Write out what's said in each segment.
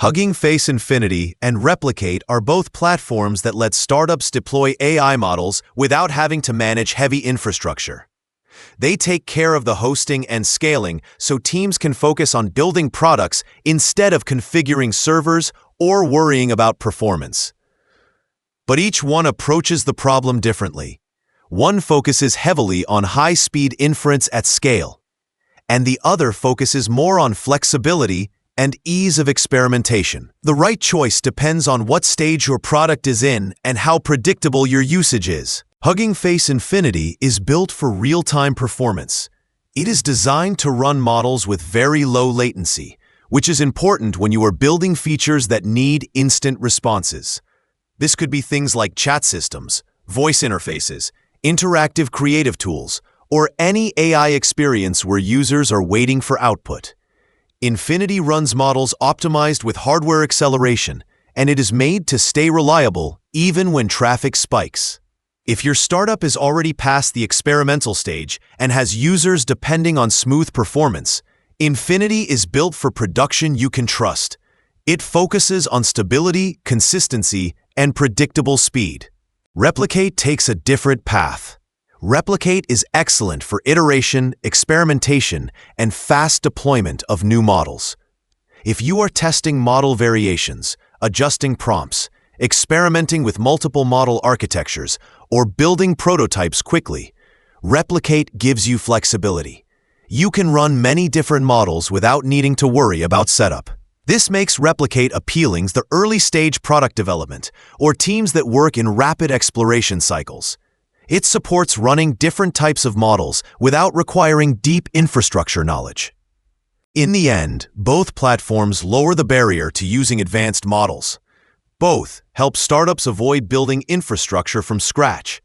Hugging Face Infinity and Replicate are both platforms that let startups deploy AI models without having to manage heavy infrastructure. They take care of the hosting and scaling so teams can focus on building products instead of configuring servers or worrying about performance. But each one approaches the problem differently. One focuses heavily on high-speed inference at scale, and the other focuses more on flexibility and ease of experimentation. The right choice depends on what stage your product is in and how predictable your usage is. Hugging Face Infinity is built for real-time performance. It is designed to run models with very low latency, which is important when you are building features that need instant responses. This could be things like chat systems, voice interfaces, interactive creative tools, or any AI experience where users are waiting for output. Infinity runs models optimized with hardware acceleration, and it is made to stay reliable even when traffic spikes. If your startup is already past the experimental stage and has users depending on smooth performance, Infinity is built for production you can trust. It focuses on stability, consistency, and predictable speed. Replicate takes a different path. Replicate is excellent for iteration, experimentation, and fast deployment of new models. If you are testing model variations, adjusting prompts, experimenting with multiple model architectures, or building prototypes quickly, Replicate gives you flexibility. You can run many different models without needing to worry about setup. This makes Replicate appealing to the early-stage product development or teams that work in rapid exploration cycles. It supports running different types of models without requiring deep infrastructure knowledge. In the end, both platforms lower the barrier to using advanced models. Both help startups avoid building infrastructure from scratch.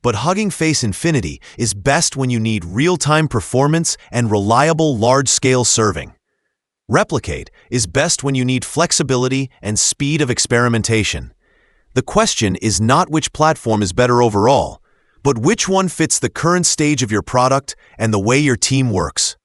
But Hugging Face Infinity is best when you need real-time performance and reliable large-scale serving. Replicate is best when you need flexibility and speed of experimentation. The question is not which platform is better overall, but which one fits the current stage of your product and the way your team works.